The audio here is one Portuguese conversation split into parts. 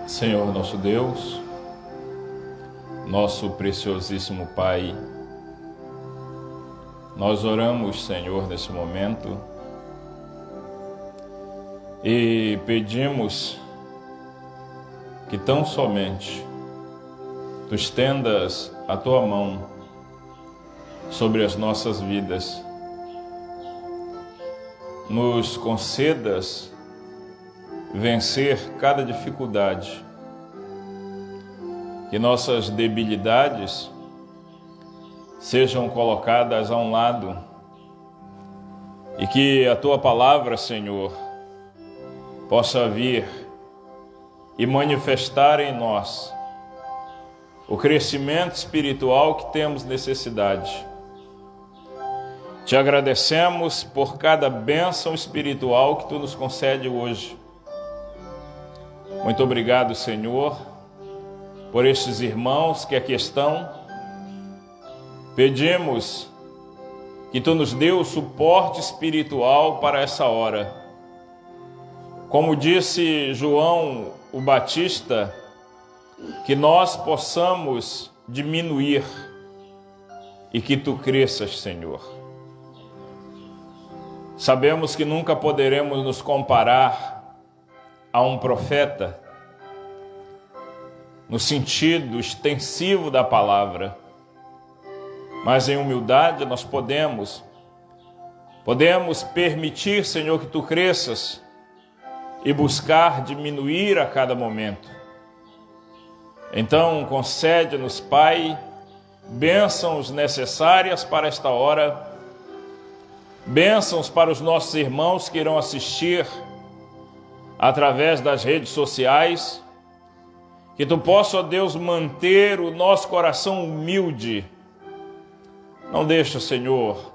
Senhor nosso Deus, nosso preciosíssimo Pai, nós oramos, Senhor, nesse momento e pedimos que tão somente Tu estendas a Tua mão sobre as nossas vidas, nos concedas vencer cada dificuldade, que nossas debilidades sejam colocadas a um lado e que a Tua palavra, Senhor, possa vir e manifestar em nós o crescimento espiritual que temos necessidade. Te agradecemos por cada bênção espiritual que Tu nos concede hoje. Muito obrigado, Senhor, por estes irmãos que aqui estão. Pedimos que Tu nos dê o suporte espiritual para essa hora. Como disse João o Batista, que nós possamos diminuir e que Tu cresças, Senhor. Sabemos que nunca poderemos nos comparar a um profeta, no sentido extensivo da palavra, mas em humildade nós podemos permitir, Senhor, que Tu cresças e buscar diminuir a cada momento. Então, concede-nos, Pai, bênçãos necessárias para esta hora, bênçãos para os nossos irmãos que irão assistir através das redes sociais, que Tu possa, ó Deus, manter o nosso coração humilde. Não deixa, Senhor,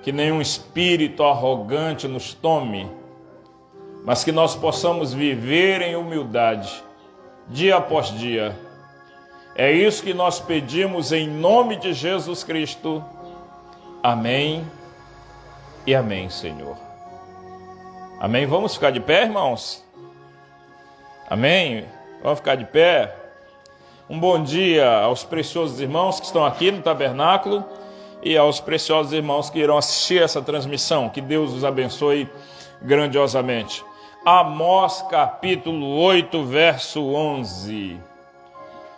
que nenhum espírito arrogante nos tome, mas que nós possamos viver em humildade, dia após dia. É isso que nós pedimos em nome de Jesus Cristo. Amém e amém, Senhor. Amém? Vamos ficar de pé, irmãos? Amém? Vamos ficar de pé? Um bom dia aos preciosos irmãos que estão aqui no tabernáculo e aos preciosos irmãos que irão assistir essa transmissão. Que Deus os abençoe grandiosamente. Amós capítulo 8, verso 11.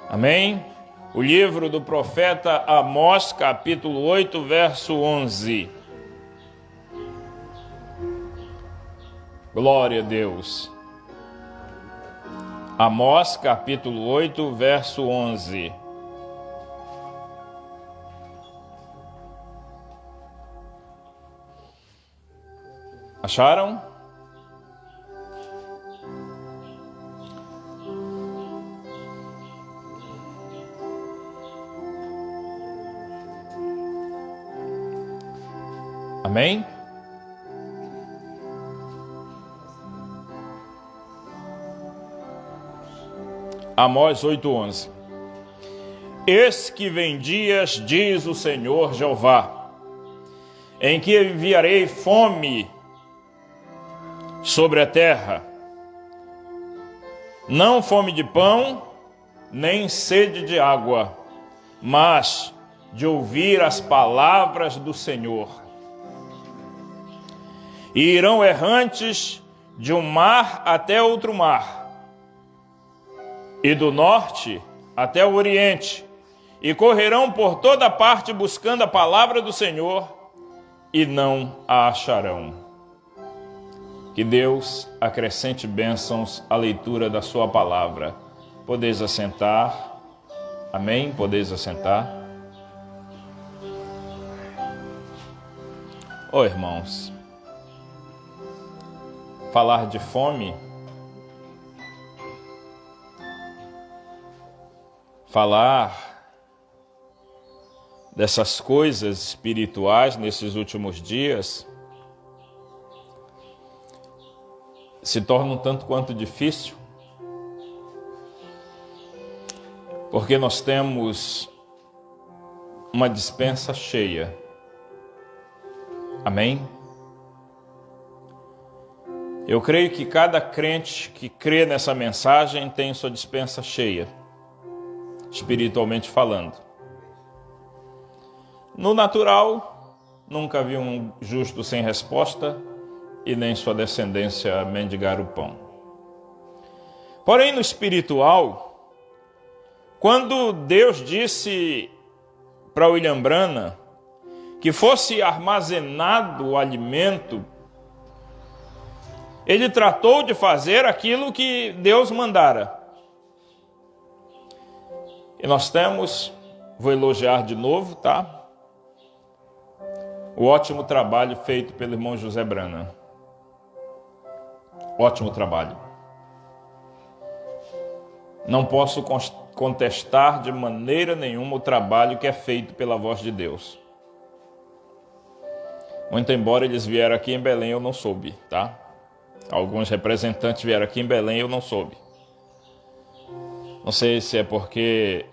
Amém? O livro do profeta Amós, capítulo 8, verso 11. Glória a Deus. Amós, capítulo 8, verso 11. Acharam? Amém? Amós 8:11. Eis que vem dias, diz o Senhor Jeová, em que enviarei fome sobre a terra, não fome de pão, nem sede de água, mas de ouvir as palavras do Senhor. E irão errantes de um mar até outro mar, e do norte até o oriente, e correrão por toda parte buscando a palavra do Senhor, e não a acharão. Que Deus acrescente bênçãos à leitura da sua palavra. Podeis assentar. Amém? Podeis assentar. Irmãos, falar de fome, falar dessas coisas espirituais nesses últimos dias se torna um tanto quanto difícil, porque nós temos uma despensa cheia. Amém? Eu creio que cada crente que crê nessa mensagem tem sua despensa cheia, espiritualmente falando. No natural, nunca vi um justo sem resposta e nem sua descendência mendigar o pão. Porém, no espiritual, quando Deus disse para William Branham que fosse armazenado o alimento, ele tratou de fazer aquilo que Deus mandara. E nós temos, vou elogiar de novo, tá? O ótimo trabalho feito pelo irmão José Branham. Ótimo trabalho. Não posso contestar de maneira nenhuma o trabalho que é feito pela voz de Deus. Muito embora eles vieram aqui em Belém, eu não soube, tá? Alguns representantes vieram aqui em Belém e eu não soube. Não sei se é porque,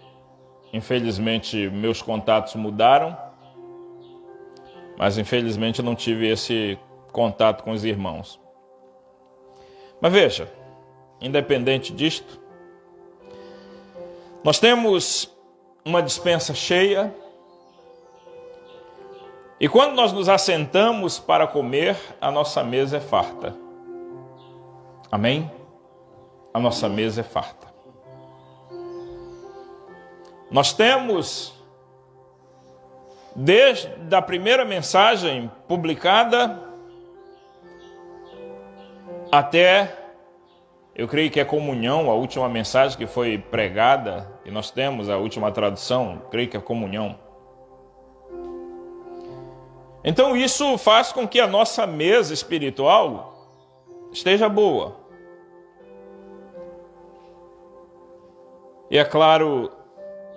infelizmente, meus contatos mudaram, mas infelizmente eu não tive esse contato com os irmãos. Mas veja, independente disto, nós temos uma despensa cheia e quando nós nos assentamos para comer, a nossa mesa é farta. Amém? A nossa mesa é farta. Nós temos, desde a primeira mensagem publicada até, eu creio que é comunhão, a última mensagem que foi pregada, e nós temos a última tradução, creio que é comunhão. Então isso faz com que a nossa mesa espiritual esteja boa. E é claro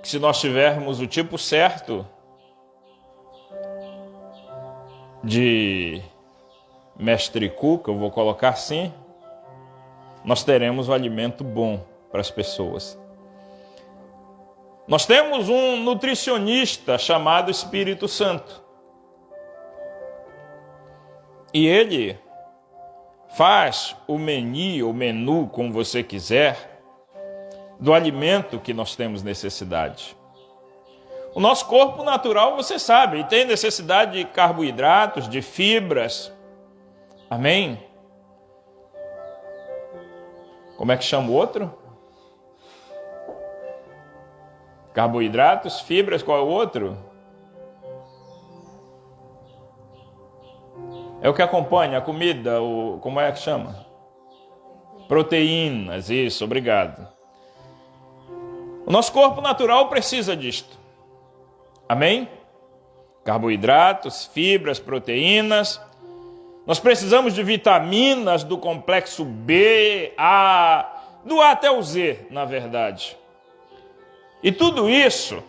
que se nós tivermos o tipo certo de mestre cuca, eu vou colocar assim, nós teremos um alimento bom para as pessoas. Nós temos um nutricionista chamado Espírito Santo. E ele faz o menu, como você quiser, do alimento que nós temos necessidade. O nosso corpo natural, você sabe, tem necessidade de carboidratos, de fibras. Amém? Como é que chama o outro? Carboidratos, fibras, qual é o outro? É o que acompanha a comida, como é que chama? Proteínas, isso, obrigado. O nosso corpo natural precisa disto. Amém? Carboidratos, fibras, proteínas. Nós precisamos de vitaminas do complexo B, A, do A até o Z, na verdade. E tudo isso,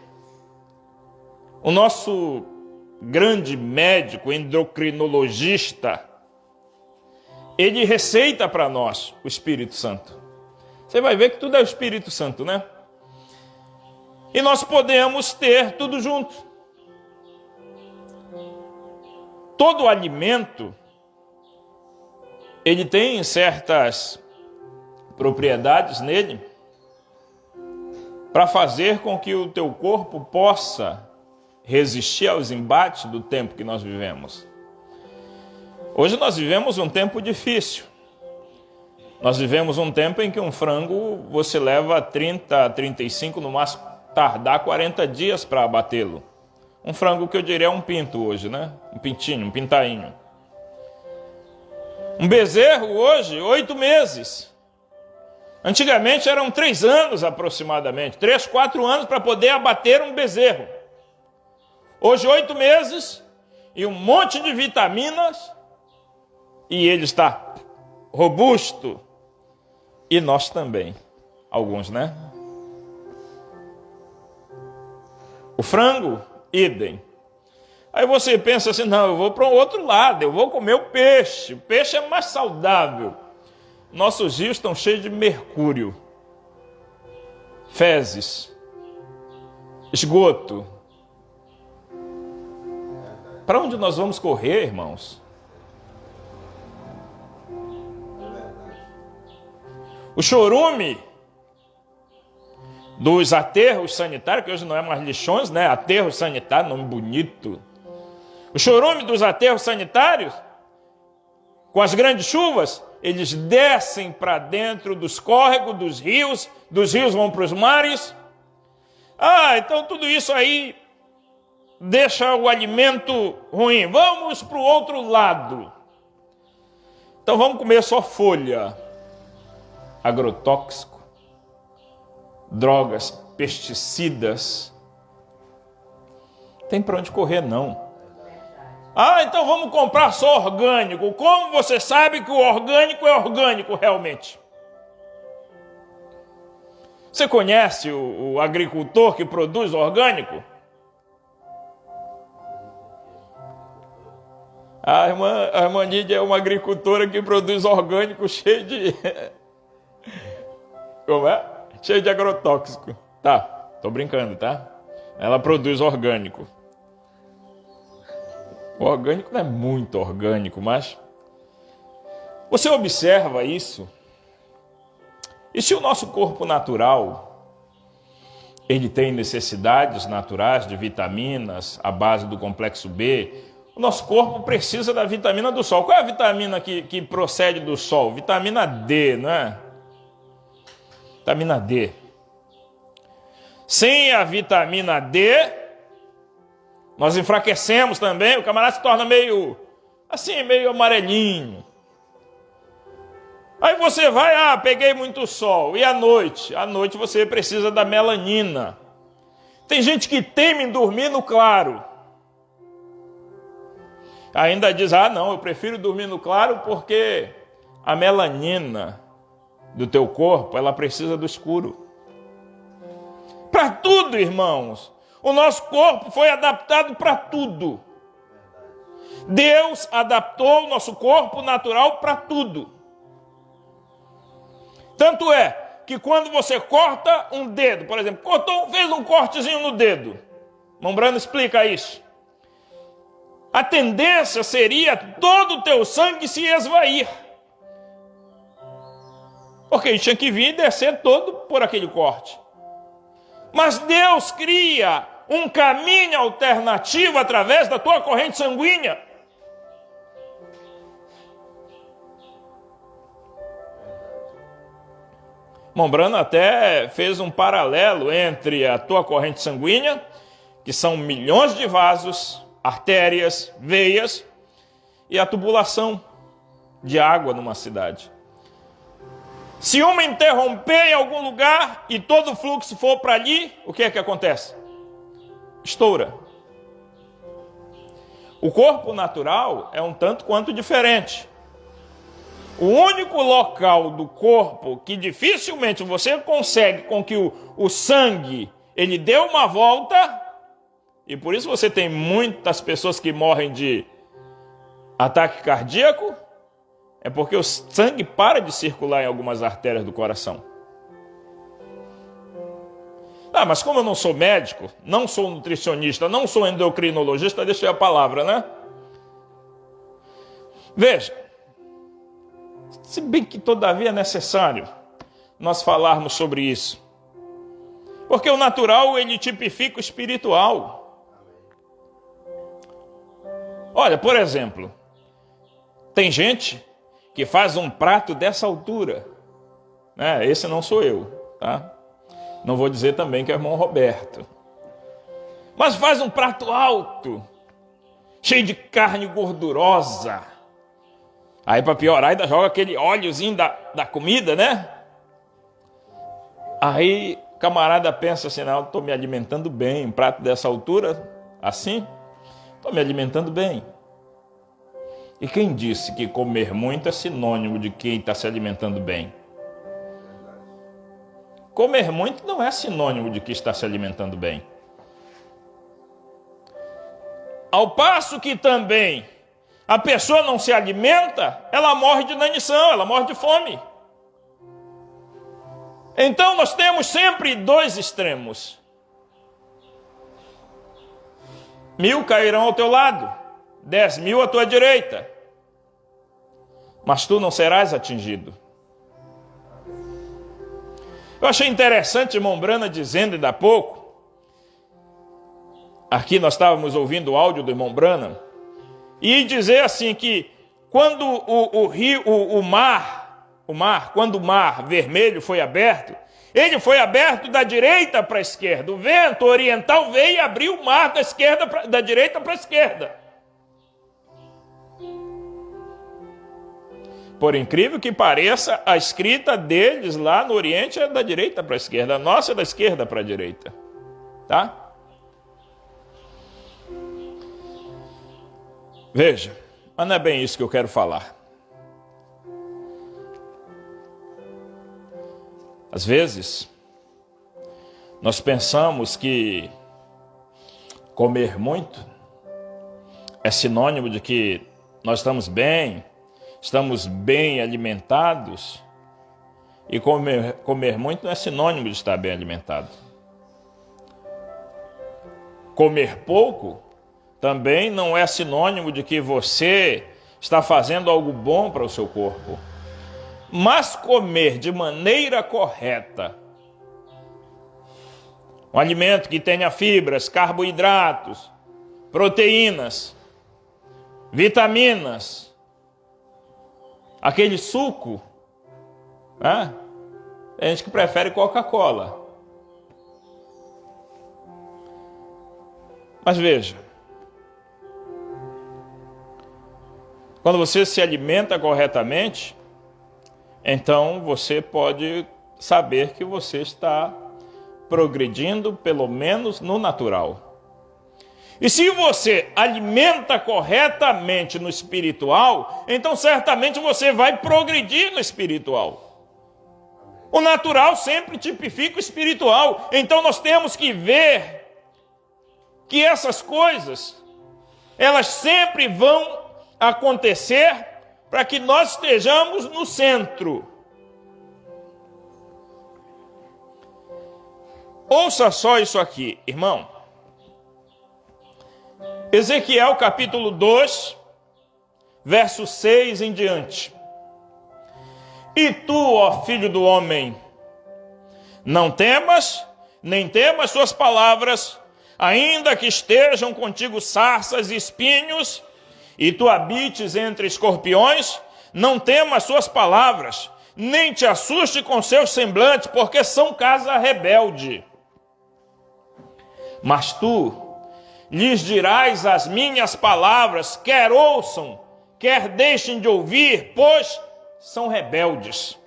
o nosso grande médico endocrinologista, ele receita para nós o Espírito Santo. Você vai ver que tudo é o Espírito Santo, né? E nós podemos ter tudo junto. Todo alimento, ele tem certas propriedades nele para fazer com que o teu corpo possa resistir aos embates do tempo que nós vivemos. Hoje nós vivemos um tempo difícil. Nós vivemos um tempo em que um frango você leva 30, 35, no máximo tardar 40 dias para abatê-lo. Um frango que eu diria é um pinto hoje, né? Um pintinho, um pintainho. Um bezerro hoje, 8 meses. Antigamente eram 3 anos aproximadamente, 3, 4 anos para poder abater um bezerro. Hoje 8 meses e um monte de vitaminas e ele está robusto. E nós também, alguns, né? O frango, idem. Aí você pensa assim, não, eu vou para o outro lado, eu vou comer o peixe. O peixe é mais saudável. Nossos rios estão cheios de mercúrio, fezes, esgoto. Para onde nós vamos correr, irmãos? O chorume dos aterros sanitários, que hoje não é mais lixões, né? Aterros sanitários, nome bonito. O chorume dos aterros sanitários, com as grandes chuvas, eles descem para dentro dos córregos, dos rios vão para os mares. Então tudo isso aí deixa o alimento ruim. Vamos para o outro lado. Então vamos comer só folha, agrotóxico, drogas, pesticidas. Tem para onde correr, não. Então vamos comprar só orgânico. Como você sabe que o orgânico é orgânico realmente? Você conhece o agricultor que produz orgânico? A irmã Nídia é uma agricultora que produz orgânico cheio de... Como é? Cheio de agrotóxico. Tá, tô brincando, tá? Ela produz orgânico. O orgânico não é muito orgânico, mas... Você observa isso? E se o nosso corpo natural, ele tem necessidades naturais de vitaminas, à base do complexo B, o nosso corpo precisa da vitamina do sol. Qual é a vitamina que procede do sol? Vitamina D, não é? Vitamina D. Sem a vitamina D, nós enfraquecemos também, o camarada se torna meio amarelinho. Aí você vai, peguei muito sol. E à noite? À noite você precisa da melanina. Tem gente que teme em dormir no claro. Ainda diz, não, eu prefiro dormir no claro porque a melanina do teu corpo, ela precisa do escuro. Para tudo, irmãos. O nosso corpo foi adaptado para tudo. Deus adaptou o nosso corpo natural para tudo. Tanto é que quando você corta um dedo, por exemplo, fez um cortezinho no dedo. Mombrano explica isso. A tendência seria todo o teu sangue se esvair. Porque ele tinha que vir e descer todo por aquele corte. Mas Deus cria um caminho alternativo através da tua corrente sanguínea. Mombrano até fez um paralelo entre a tua corrente sanguínea, que são milhões de vasos, artérias, veias, e a tubulação de água numa cidade. Se uma interromper em algum lugar e todo o fluxo for para ali, o que é que acontece? Estoura. O corpo natural é um tanto quanto diferente. O único local do corpo que dificilmente você consegue com que o sangue ele dê uma volta, e por isso você tem muitas pessoas que morrem de ataque cardíaco, é porque o sangue para de circular em algumas artérias do coração. Mas como eu não sou médico, não sou nutricionista, não sou endocrinologista, deixei a palavra, né? Veja, se bem que todavia é necessário nós falarmos sobre isso. Porque o natural, ele tipifica o espiritual. Olha, por exemplo, tem gente que faz um prato dessa altura. Esse não sou eu, tá? Não vou dizer também que é o irmão Roberto. Mas faz um prato alto, cheio de carne gordurosa. Aí para piorar ainda joga aquele óleozinho da comida, né? Aí o camarada pensa assim, não, estou me alimentando bem, um prato dessa altura, assim, estou me alimentando bem. E quem disse que comer muito é sinônimo de quem está se alimentando bem? Comer muito não é sinônimo de que está se alimentando bem. Ao passo que também a pessoa não se alimenta, ela morre de inanição, ela morre de fome. Então nós temos sempre dois extremos. 1000 cairão ao teu lado, 10.000 à tua direita, mas tu não serás atingido. Eu achei interessante irmão Brana dizendo ainda há pouco, aqui nós estávamos ouvindo o áudio do irmão Brana, e dizer assim que quando o mar, quando o mar vermelho foi aberto, ele foi aberto da direita para a esquerda. O vento oriental veio e abriu o mar da direita para a esquerda. Por incrível que pareça, a escrita deles lá no Oriente é da direita para a esquerda. A nossa é da esquerda para a direita. Tá? Veja, mas não é bem isso que eu quero falar. Às vezes, nós pensamos que comer muito é sinônimo de que nós estamos bem alimentados, e comer muito não é sinônimo de estar bem alimentado. Comer pouco também não é sinônimo de que você está fazendo algo bom para o seu corpo. Mas comer de maneira correta, um alimento que tenha fibras, carboidratos, proteínas, vitaminas, aquele suco, né? Tem gente que prefere Coca-Cola. Mas veja, quando você se alimenta corretamente, então você pode saber que você está progredindo, pelo menos no natural. E se você alimenta corretamente no espiritual, então certamente você vai progredir no espiritual. O natural sempre tipifica o espiritual. Então nós temos que ver que essas coisas, elas sempre vão acontecer para que nós estejamos no centro. Ouça só isso aqui, irmão. Ezequiel capítulo 2, verso 6 em diante. E tu, ó filho do homem, não temas, nem temas suas palavras, ainda que estejam contigo sarças e espinhos, e tu habites entre escorpiões, não temas suas palavras, nem te assuste com seus semblantes, porque são casa rebelde. Mas tu lhes dirás as minhas palavras, quer ouçam, quer deixem de ouvir, pois são rebeldes.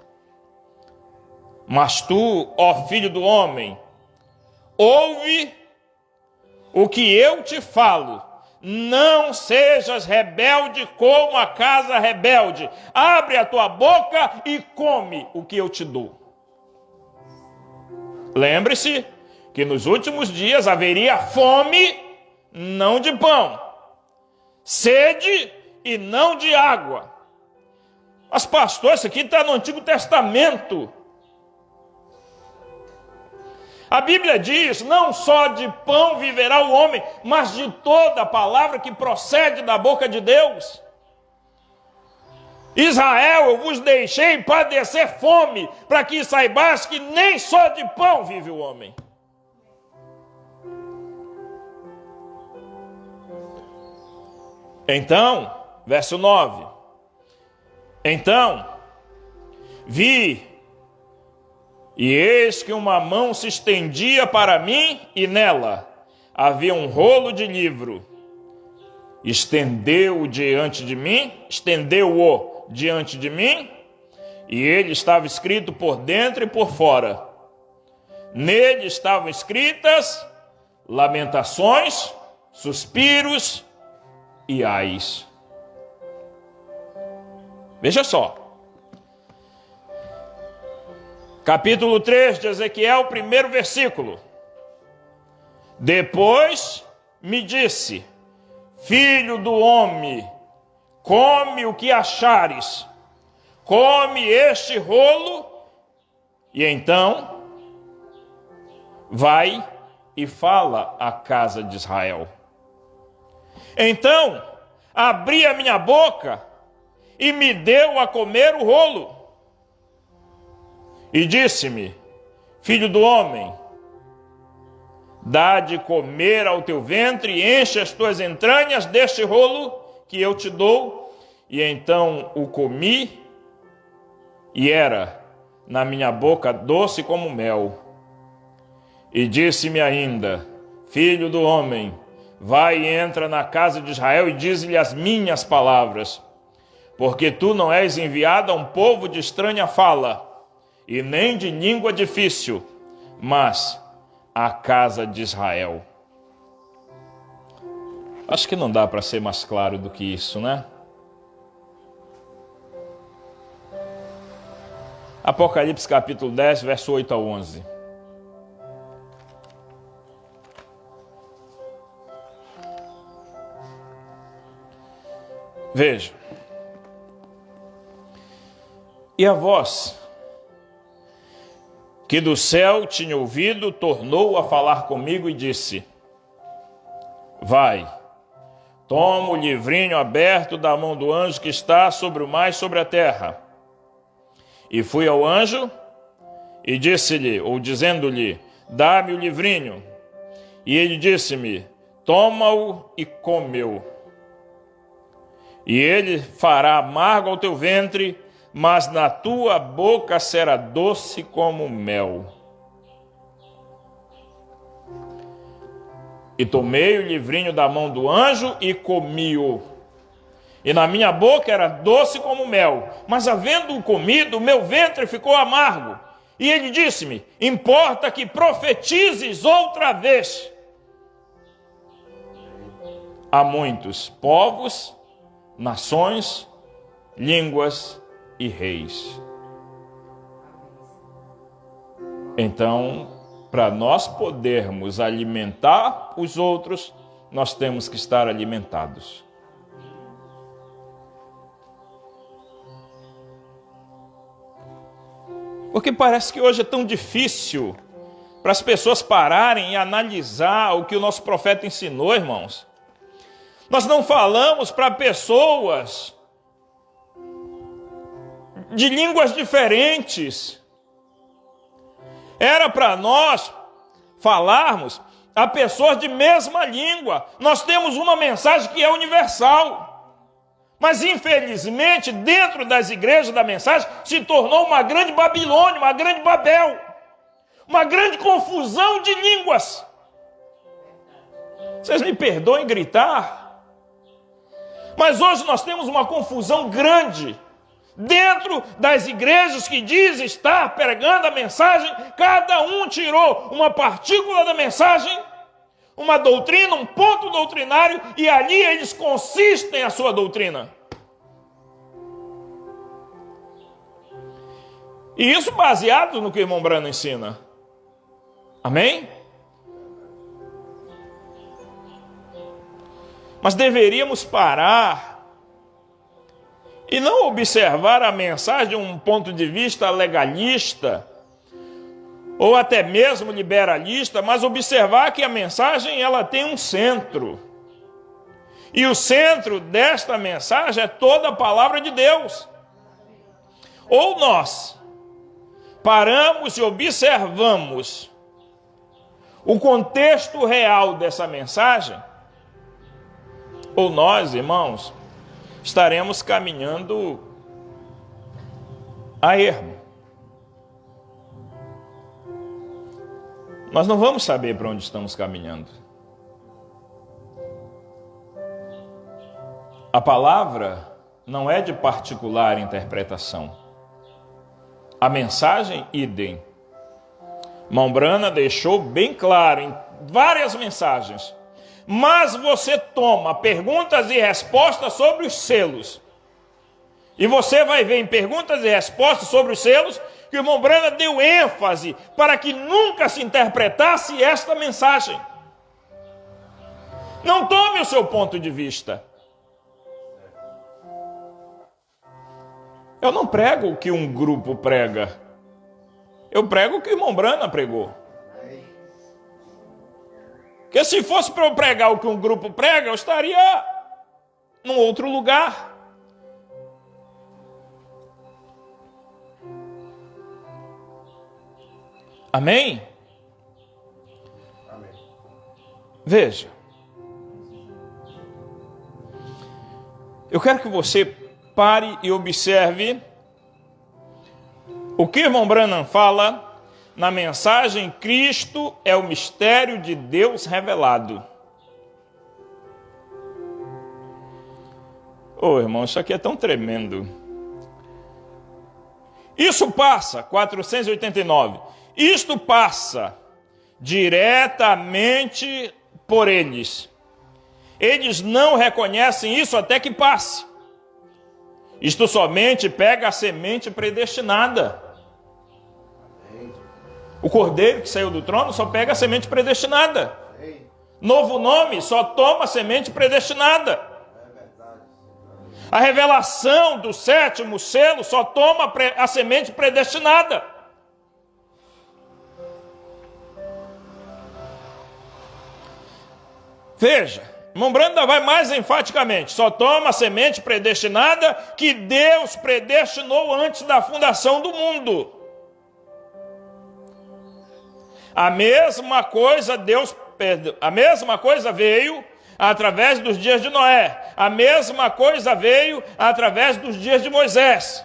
Mas tu, ó filho do homem, ouve o que eu te falo, não sejas rebelde como a casa rebelde, abre a tua boca e come o que eu te dou. Lembre-se que nos últimos dias haveria fome, não de pão, sede e não de água. Mas pastor, isso aqui está no Antigo Testamento. A Bíblia diz, não só de pão viverá o homem, mas de toda a palavra que procede da boca de Deus. Israel, eu vos deixei padecer fome, para que saibais que nem só de pão vive o homem. Então, verso 9. Então, vi, e eis que uma mão se estendia para mim, e nela havia um rolo de livro. Estendeu-o diante de mim, e ele estava escrito por dentro e por fora. Nele estavam escritas lamentações, suspiros e ais. Veja só. Capítulo 3 de Ezequiel, primeiro versículo. Depois me disse, filho do homem, come o que achares, come este rolo, e então vai e fala à casa de Israel. Então abri a minha boca e me deu a comer o rolo. E disse-me, Filho do homem, dá de comer ao teu ventre e enche as tuas entranhas deste rolo que eu te dou. E então o comi, e era na minha boca doce como mel. E disse-me ainda: Filho do homem, vai e entra na casa de Israel e diz-lhe as minhas palavras, porque tu não és enviado a um povo de estranha fala, e nem de língua difícil, mas à casa de Israel. Acho que não dá para ser mais claro do que isso, né? Apocalipse capítulo 10, verso 8 a 11. Veja. E a voz que do céu tinha ouvido tornou a falar comigo e disse: Vai, toma o livrinho aberto da mão do anjo que está sobre o mar e sobre a terra. E fui ao anjo e disse-lhe, ou dizendo-lhe: Dá-me o livrinho. E ele disse-me: Toma-o e come-o. E ele fará amargo ao teu ventre, mas na tua boca será doce como mel. E tomei o livrinho da mão do anjo e comi-o. E na minha boca era doce como mel, mas havendo-o comido, meu ventre ficou amargo. E ele disse-me: Importa que profetizes outra vez a muitos povos, nações, línguas e reis. Então, para nós podermos alimentar os outros, nós temos que estar alimentados. Porque parece que hoje é tão difícil para as pessoas pararem e analisar o que o nosso profeta ensinou, irmãos. Nós não falamos para pessoas de línguas diferentes. Era para nós falarmos a pessoas de mesma língua. Nós temos uma mensagem que é universal. Mas, infelizmente, dentro das igrejas da mensagem, se tornou uma grande Babilônia, uma grande Babel, uma grande confusão de línguas. Vocês me perdoem gritar, mas hoje nós temos uma confusão grande dentro das igrejas que dizem estar pregando a mensagem. Cada um tirou uma partícula da mensagem, uma doutrina, um ponto doutrinário, e ali eles consistem a sua doutrina. E isso baseado no que o irmão Brano ensina. Amém? Mas deveríamos parar e não observar a mensagem de um ponto de vista legalista, ou até mesmo liberalista, mas observar que a mensagem ela tem um centro. E o centro desta mensagem é toda a palavra de Deus. Ou nós paramos e observamos o contexto real dessa mensagem, ou nós, irmãos, estaremos caminhando a ermo. Nós não vamos saber para onde estamos caminhando. A palavra não é de particular interpretação. A mensagem, idem. Irmão Brana deixou bem claro em várias mensagens. Mas você toma perguntas e respostas sobre os selos. E você vai ver em perguntas e respostas sobre os selos que o irmão Brana deu ênfase para que nunca se interpretasse esta mensagem. Não tome o seu ponto de vista. Eu não prego o que um grupo prega. Eu prego o que o irmão Brana pregou. Porque se fosse para eu pregar o que um grupo prega, eu estaria num outro lugar. Amém? Amém. Veja. Eu quero que você pare e observe o que o irmão Branham fala na mensagem Cristo é o mistério de Deus revelado. Ô, irmão, isso aqui é tão tremendo. Isso passa, 489, isto passa diretamente por eles. Eles não reconhecem isso até que passe. Isto somente pega a semente predestinada. O cordeiro que saiu do trono só pega a semente predestinada. Novo nome só toma a semente predestinada. A revelação do 7º selo só toma a semente predestinada. Veja, irmão Branham vai mais enfaticamente, só toma a semente predestinada que Deus predestinou antes da fundação do mundo. A mesma coisa veio através dos dias de Noé. A mesma coisa veio através dos dias de Moisés.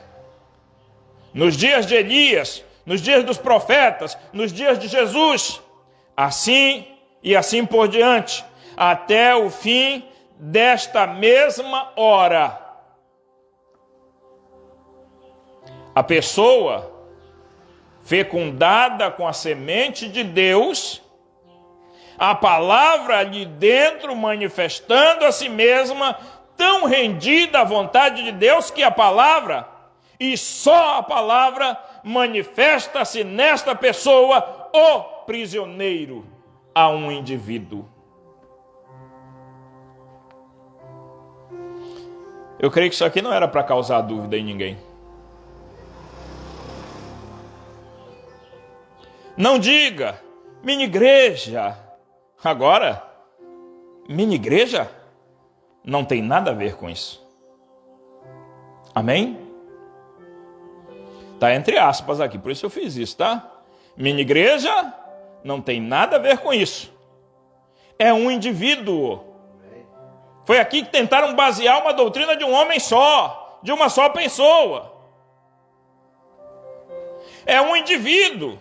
Nos dias de Elias, nos dias dos profetas, nos dias de Jesus. Assim e assim por diante, até o fim desta mesma hora. A pessoa fecundada com a semente de Deus, a palavra ali dentro manifestando a si mesma, tão rendida à vontade de Deus que a palavra, e só a palavra, manifesta-se nesta pessoa, o prisioneiro a um indivíduo. Eu creio que isso aqui não era para causar dúvida em ninguém. Não diga, mini igreja. Agora, mini igreja não tem nada a ver com isso. Amém? Está entre aspas aqui, por isso eu fiz isso, tá? Mini igreja não tem nada a ver com isso. É um indivíduo. Foi aqui que tentaram basear uma doutrina de um homem só, de uma só pessoa. É um indivíduo,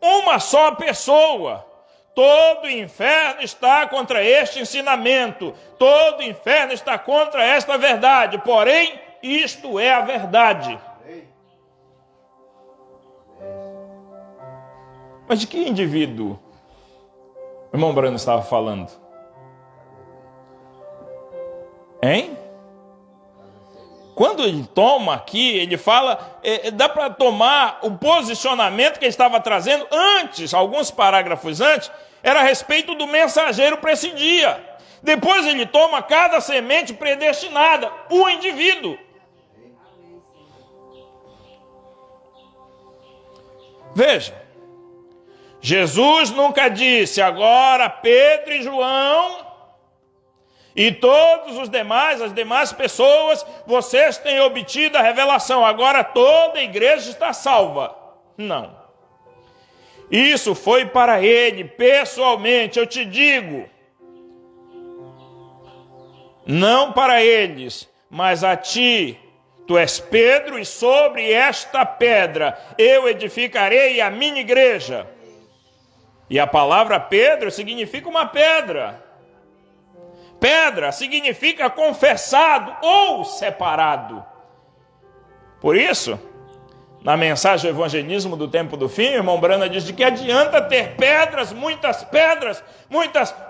uma só pessoa. Todo o inferno está contra este ensinamento. Todo o inferno está contra esta verdade. Porém, isto é a verdade. Mas de que indivíduo o irmão Branham estava falando? Hein? Quando ele toma aqui, ele fala, dá para tomar o posicionamento que ele estava trazendo antes, alguns parágrafos antes, era a respeito do mensageiro para esse dia. Depois ele toma cada semente predestinada, o indivíduo. Veja, Jesus nunca disse, agora Pedro e João e todos os demais, as demais pessoas, vocês têm obtido a revelação, agora toda a igreja está salva. Não. Isso foi para ele, pessoalmente, eu te digo. Não para eles, mas a ti. Tu és Pedro, e sobre esta pedra eu edificarei a minha igreja. E a palavra Pedro significa uma pedra. Pedra significa confessado ou separado. Por isso, na mensagem do evangelismo do tempo do fim, o irmão Branham diz de que adianta ter pedras, muitas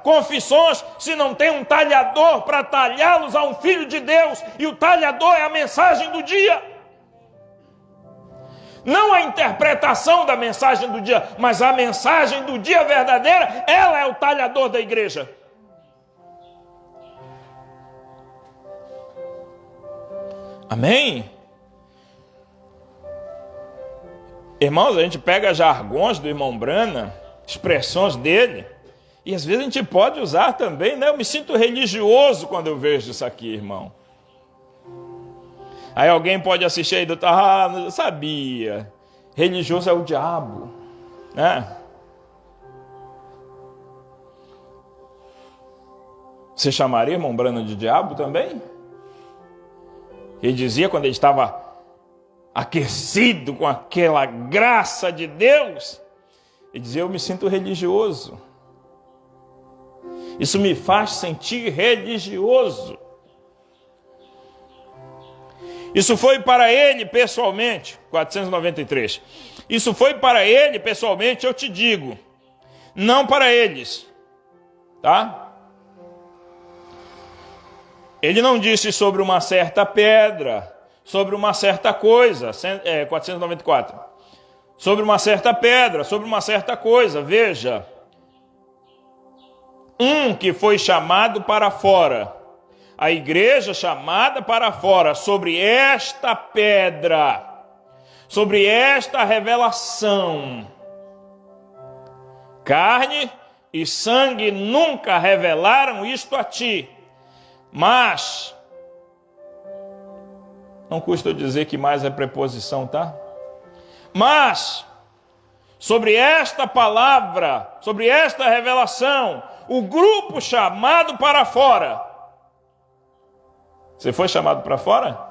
confissões, se não tem um talhador para talhá-los a um filho de Deus, e o talhador é a mensagem do dia. Não a interpretação da mensagem do dia, mas a mensagem do dia verdadeira, ela é o talhador da igreja. Amém? Irmãos, a gente pega jargões do irmão Branham, expressões dele, e às vezes a gente pode usar também, né? Eu me sinto religioso quando eu vejo isso aqui, irmão. Aí alguém pode assistir aí, não sabia, religioso é o diabo. né? Você chamaria irmão Branham de diabo também? Ele dizia quando ele estava aquecido com aquela graça de Deus, ele dizia: eu me sinto religioso. Isso me faz sentir religioso. Isso foi para ele pessoalmente, 493. Isso foi para ele pessoalmente, eu te digo, não para eles, tá? Ele não disse sobre uma certa pedra, sobre uma certa coisa, 494. Sobre uma certa pedra, sobre uma certa coisa, veja. Um que foi chamado para fora, a igreja chamada para fora, sobre esta pedra, sobre esta revelação. Carne e sangue nunca revelaram isto a ti, mas, não custa eu dizer que mais é preposição, tá? Mas, sobre esta palavra, sobre esta revelação, o grupo chamado para fora. Você foi chamado para fora?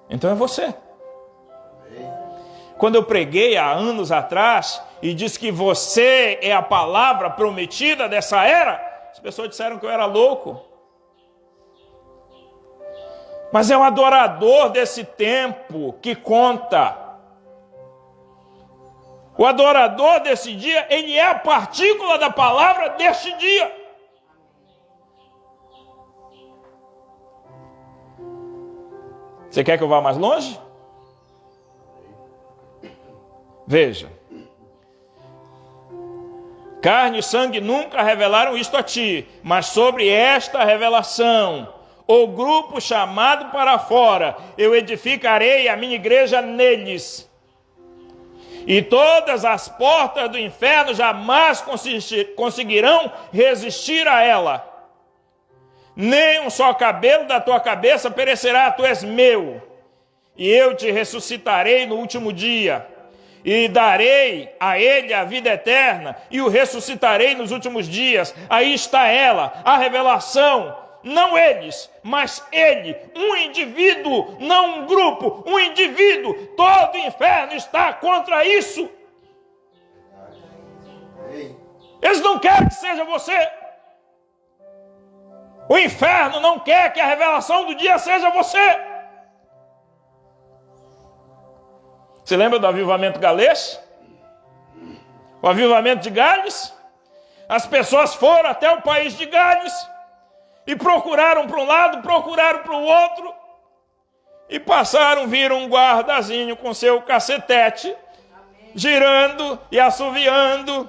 Então é você. Quando eu preguei há anos atrás e disse que você é a palavra prometida dessa era, as pessoas disseram que eu era louco. Mas é o adorador desse tempo que conta. O adorador desse dia, ele é a partícula da palavra deste dia. Você quer que eu vá mais longe? Veja. Carne e sangue nunca revelaram isto a ti, mas sobre esta revelação, o grupo chamado para fora, eu edificarei a minha igreja neles. E todas as portas do inferno jamais conseguirão resistir a ela. Nem um só cabelo da tua cabeça perecerá, tu és meu. E eu te ressuscitarei no último dia. E darei a ele a vida eterna, e o ressuscitarei nos últimos dias. Aí está ela, a revelação. Não eles, mas ele, um indivíduo, não um grupo, um indivíduo. Todo o inferno está contra isso. Eles não querem que seja você. O inferno não quer que a revelação do dia seja você. Você lembra do avivamento galês? O avivamento de Gales? As pessoas foram até o país de Gales e procuraram para um lado, procuraram para o outro e passaram, viram um guardazinho com seu cacetete, girando e assoviando.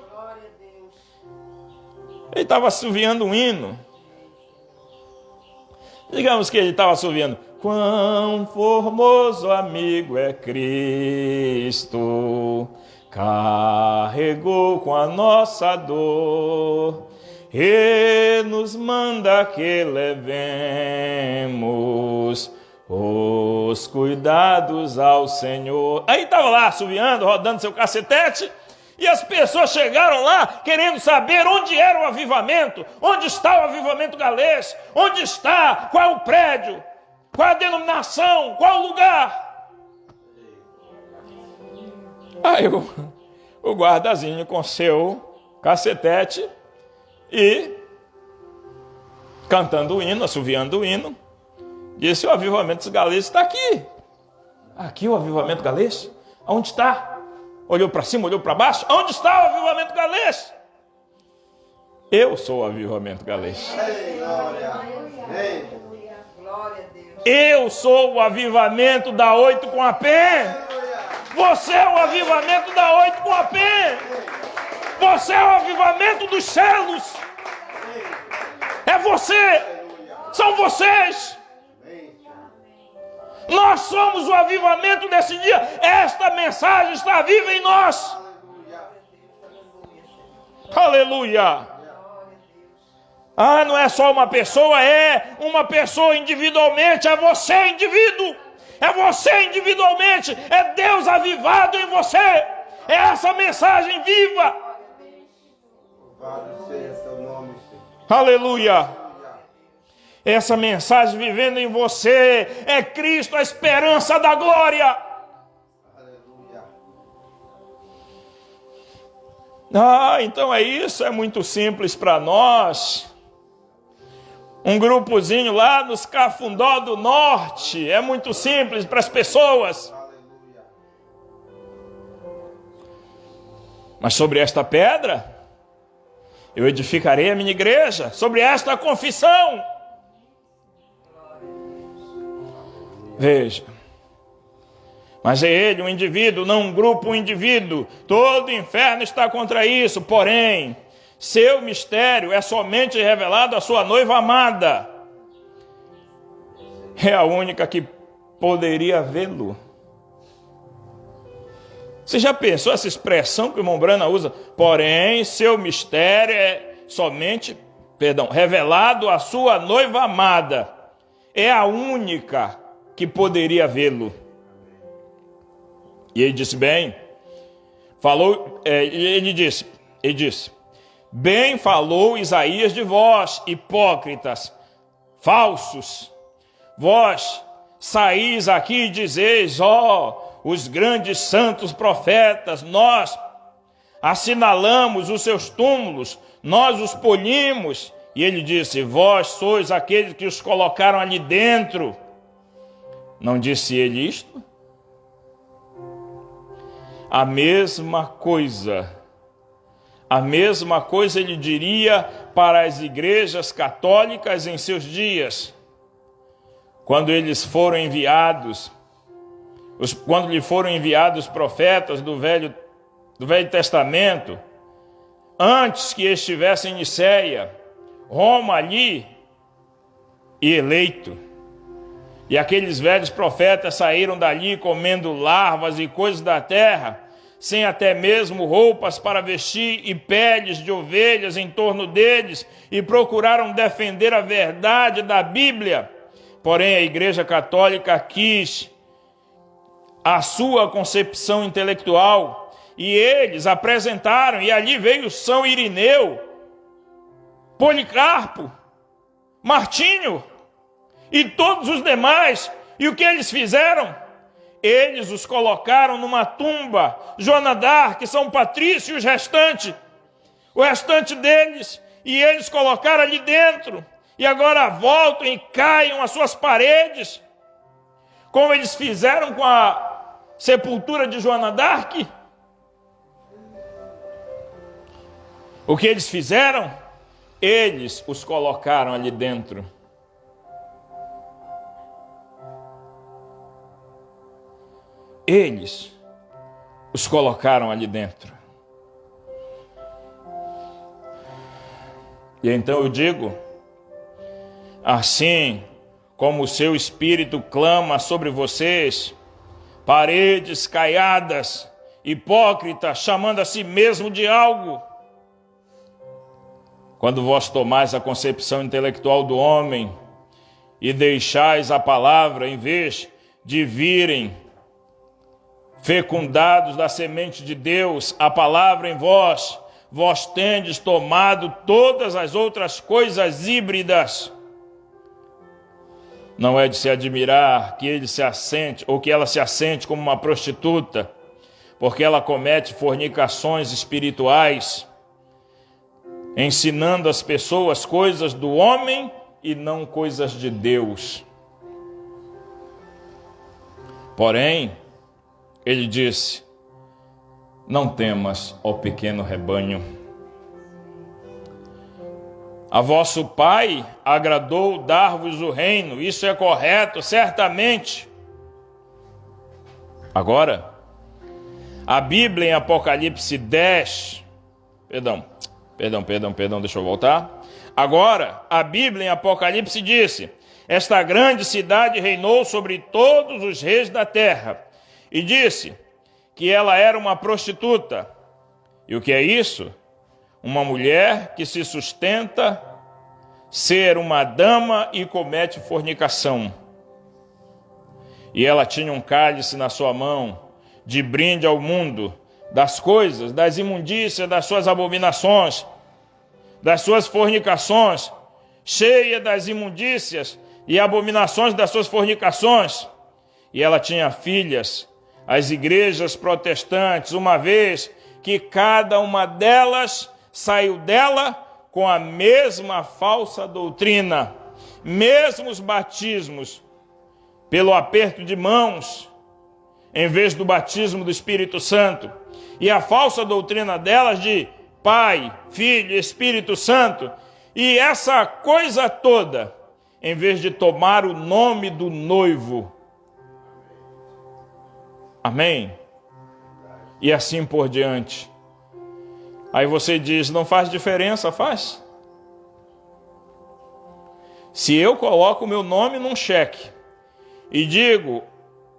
Ele estava assoviando um hino. Digamos que ele estava assoviando: quão formoso amigo é Cristo, carregou com a nossa dor, e nos manda que levemos os cuidados ao Senhor. Aí estava lá assoviando, rodando seu cacetete, e as pessoas chegaram lá querendo saber onde era o avivamento, onde está o avivamento galês, onde está, qual é o prédio, qual é a denominação, qual é o lugar. Aí o guardazinho com seu cacetete e cantando o hino, assoviando o hino, disse: o avivamento galês está aqui. Aqui o avivamento galês? Onde está? Olhou para cima, olhou para baixo. Onde está o avivamento galês? Eu sou o avivamento galês. Eu sou o avivamento da 8 com a PEN. Você é o avivamento da 8 com a PEN. Você é o avivamento dos selos. É você. São vocês. Nós somos o avivamento desse dia. Esta mensagem está viva em nós. Aleluia. Ah, não é só uma pessoa, é uma pessoa individualmente. É você, indivíduo. É você individualmente. É Deus avivado em você. É essa mensagem viva. Louvado seja seu nome, Senhor. Aleluia. Essa mensagem vivendo em você é Cristo, a esperança da glória. Aleluia. Então é isso, é muito simples para nós. Um grupozinho lá nos Cafundó do Norte, é muito simples para as pessoas. Aleluia. Mas sobre esta pedra, eu edificarei a minha igreja, sobre esta confissão. Veja, mas é ele, um indivíduo, não um grupo, um indivíduo. Todo o inferno está contra isso, porém, seu mistério é somente revelado à sua noiva amada. É a única que poderia vê-lo. Você já pensou essa expressão que o irmão Brana usa? Porém, seu mistério é somente, revelado à sua noiva amada. É a única que poderia vê-lo. E ele disse, ele disse, bem falou Isaías de vós, hipócritas, falsos. Vós saís aqui e dizeis, os grandes santos profetas, nós assinalamos os seus túmulos, nós os polimos. E ele disse, vós sois aqueles que os colocaram ali dentro. Não disse ele isto? A mesma coisa ele diria para as igrejas católicas em seus dias, quando eles foram enviados, quando lhe foram enviados profetas do Velho Testamento, antes que estivessem em Nicéia, Roma ali e eleito. E aqueles velhos profetas saíram dali comendo larvas e coisas da terra, sem até mesmo roupas para vestir e peles de ovelhas em torno deles, e procuraram defender a verdade da Bíblia. Porém, a Igreja Católica quis a sua concepção intelectual, e eles apresentaram, e ali veio São Irineu, Policarpo, Martinho e todos os demais. E o que eles fizeram? Eles os colocaram numa tumba, Joana d'Arc, São Patrício e o restante deles, e eles colocaram ali dentro, e agora voltam e caiam as suas paredes, como eles fizeram com a sepultura de Joana d'Arc. O que eles fizeram? Eles os colocaram ali dentro. Eles os colocaram ali dentro. E então eu digo, assim como o seu espírito clama sobre vocês, paredes caiadas, hipócritas, chamando a si mesmo de algo, quando vós tomais a concepção intelectual do homem e deixais a palavra, em vez de virem fecundados da semente de Deus, a palavra em vós, vós tendes tomado todas as outras coisas híbridas. Não é de se admirar que ele se assente, ou que ela se assente como uma prostituta, porque ela comete fornicações espirituais, ensinando às pessoas coisas do homem e não coisas de Deus. Porém, ele disse, não temas, ó pequeno rebanho. A vosso Pai agradou dar-vos o reino, isso é correto, certamente. Agora, a Bíblia em Apocalipse 10, deixa eu voltar. Agora, a Bíblia em Apocalipse disse, esta grande cidade reinou sobre todos os reis da terra, e disse que ela era uma prostituta. E o que é isso? Uma mulher que se sustenta ser uma dama e comete fornicação. E ela tinha um cálice na sua mão, de brinde ao mundo, das coisas, das imundícias, das suas abominações, das suas fornicações, cheia das imundícias e abominações das suas fornicações. E ela tinha filhas, as igrejas protestantes, uma vez que cada uma delas saiu dela com a mesma falsa doutrina, mesmos batismos pelo aperto de mãos, em vez do batismo do Espírito Santo, e a falsa doutrina delas de Pai, Filho e Espírito Santo, e essa coisa toda, em vez de tomar o nome do noivo. Amém? E assim por diante. Aí você diz, não faz diferença? Faz. Se eu coloco o meu nome num cheque e digo,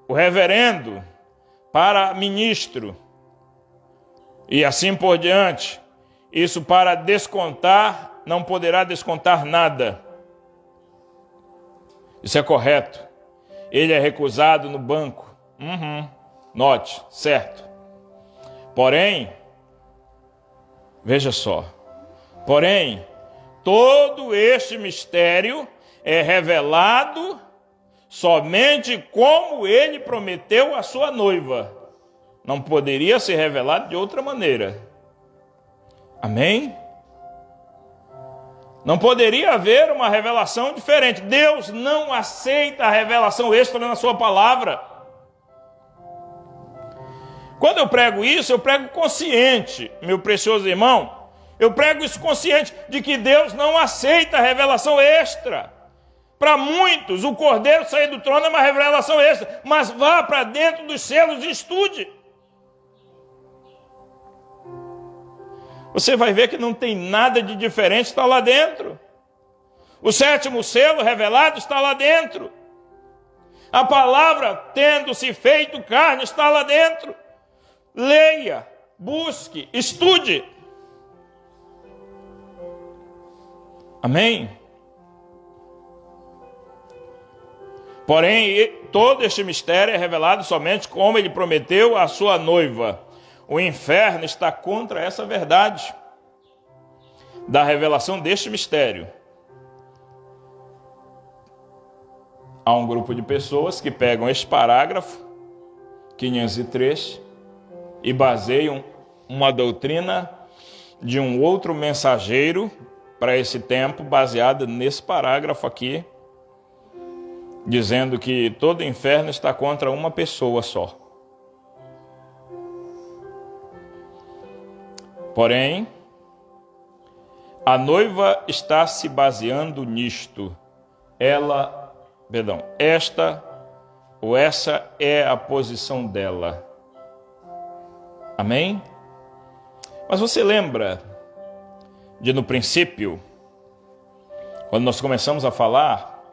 o reverendo para ministro, e assim por diante, isso para descontar, não poderá descontar nada. Isso é correto. Ele é recusado no banco. Note, certo. Porém, veja só. Porém, todo este mistério é revelado somente como ele prometeu à sua noiva. Não poderia ser revelado de outra maneira. Amém? Não poderia haver uma revelação diferente. Deus não aceita a revelação extra na sua palavra. Quando eu prego isso, eu prego consciente, meu precioso irmão. Eu prego isso consciente de que Deus não aceita a revelação extra. Para muitos, o Cordeiro sair do trono é uma revelação extra, mas vá para dentro dos selos e estude. Você vai ver que não tem nada de diferente, está lá dentro. O 7º selo revelado está lá dentro. A palavra, tendo-se feito carne, está lá dentro. Leia, busque, estude. Amém? Porém, todo este mistério é revelado somente como ele prometeu à sua noiva. O inferno está contra essa verdade da revelação deste mistério. Há um grupo de pessoas que pegam este parágrafo, 503, e baseiam uma doutrina de um outro mensageiro para esse tempo, baseada nesse parágrafo aqui, dizendo que todo o inferno está contra uma pessoa só. Porém, a noiva está se baseando nisto. Esta ou essa é a posição dela. Amém? Mas você lembra de no princípio, quando nós começamos a falar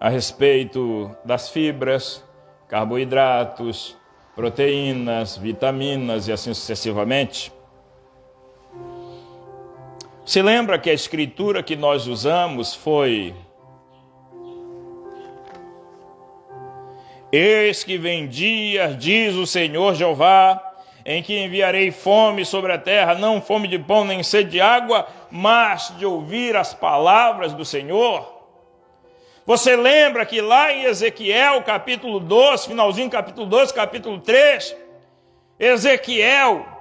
a respeito das fibras, carboidratos, proteínas, vitaminas e assim sucessivamente? Você lembra que a escritura que nós usamos foi: eis que vem dias, diz o Senhor Jeová, em que enviarei fome sobre a terra, não fome de pão nem sede de água, mas de ouvir as palavras do Senhor? Você lembra que lá em Ezequiel, capítulo 12, finalzinho capítulo 12, capítulo 3, Ezequiel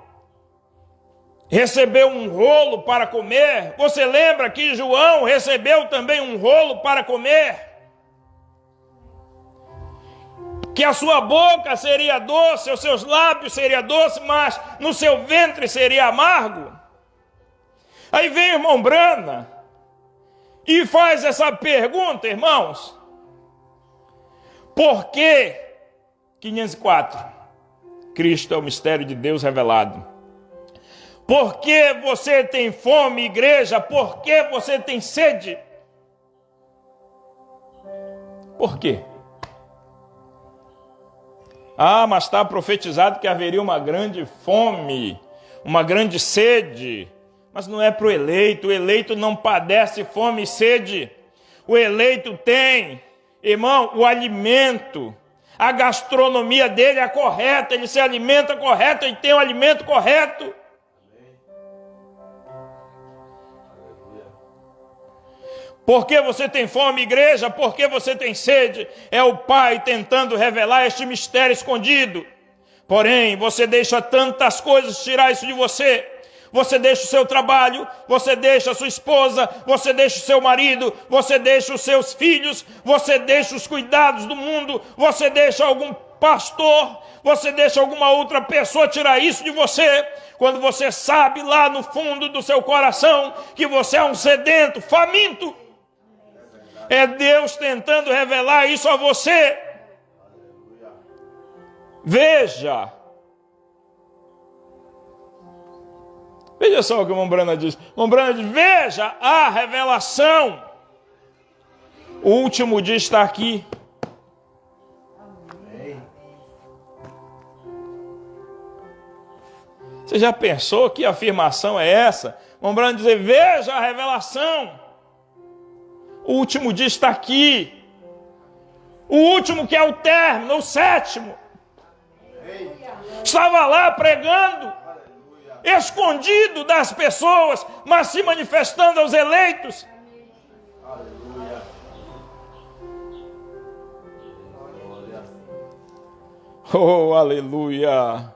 recebeu um rolo para comer. Você lembra que João recebeu também um rolo para comer? Que a sua boca seria doce, os seus lábios seriam doces, mas no seu ventre seria amargo? Aí vem o irmão Brana e faz essa pergunta, irmãos. Por que 504? Cristo é o mistério de Deus revelado. Por que você tem fome, igreja? Por que você tem sede? Por quê? Mas está profetizado que haveria uma grande fome, uma grande sede. Mas não é para o eleito não padece fome e sede. O eleito tem, irmão, o alimento, a gastronomia dele é correta, ele se alimenta correto, ele tem o alimento correto. Por que você tem fome, igreja? Por que você tem sede? É o Pai tentando revelar este mistério escondido. Porém, você deixa tantas coisas tirar isso de você. Você deixa o seu trabalho, você deixa a sua esposa, você deixa o seu marido, você deixa os seus filhos, você deixa os cuidados do mundo, você deixa algum pastor, você deixa alguma outra pessoa tirar isso de você, quando você sabe lá no fundo do seu coração que você é um sedento, faminto. É Deus tentando revelar isso a você. Veja só o que o irmão Brana diz. O irmão Brana diz, veja a revelação. O último dia está aqui. Você já pensou que afirmação é essa? O irmão Brana diz, veja a revelação. O último dia está aqui. O último que é o término, o sétimo. Estava lá pregando, escondido das pessoas, mas se manifestando aos eleitos. Oh, aleluia.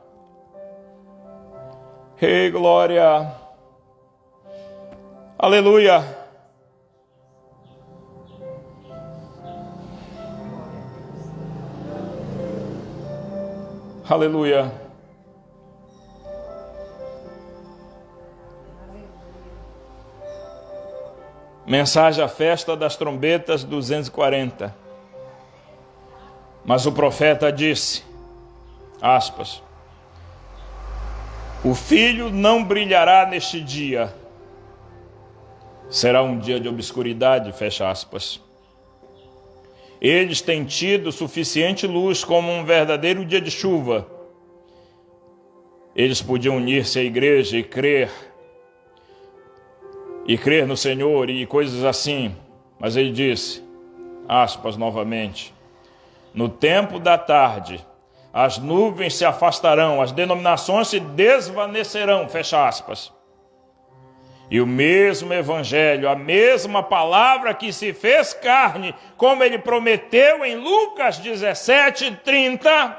Ei, glória. Aleluia. Aleluia. Mensagem à festa das trombetas 240. Mas o profeta disse, aspas, o filho não brilhará neste dia. Será um dia de obscuridade, fecha aspas. Eles têm tido suficiente luz como um verdadeiro dia de chuva. Eles podiam unir-se à igreja e crer no Senhor e coisas assim. Mas ele disse, aspas novamente, no tempo da tarde, as nuvens se afastarão, as denominações se desvanecerão, fecha aspas. E o mesmo evangelho, a mesma palavra que se fez carne, como ele prometeu em Lucas 17:30,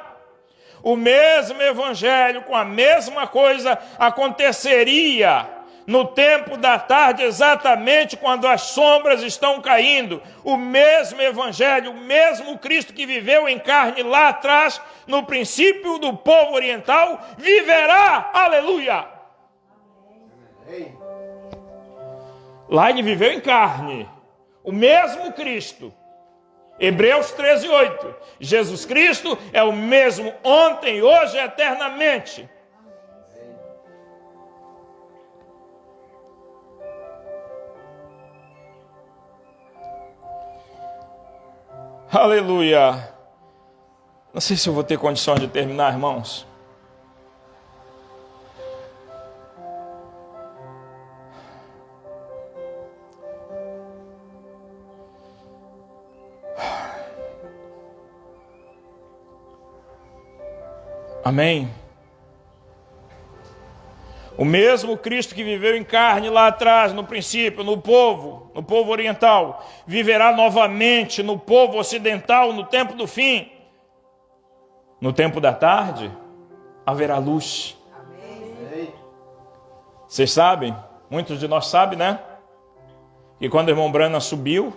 o mesmo evangelho com a mesma coisa aconteceria no tempo da tarde, exatamente quando as sombras estão caindo. O mesmo evangelho, o mesmo Cristo que viveu em carne lá atrás, no princípio do povo oriental, viverá, aleluia! Lá ele viveu em carne, o mesmo Cristo. Hebreus 13:8. Jesus Cristo é o mesmo ontem, hoje e eternamente. Aleluia. Não sei se eu vou ter condições de terminar, irmãos. Amém? O mesmo Cristo que viveu em carne lá atrás, no princípio, no povo oriental, viverá novamente no povo ocidental no tempo do fim. No tempo da tarde, haverá luz. Amém. Vocês sabem, muitos de nós sabem, né? Que quando o irmão Brana subiu,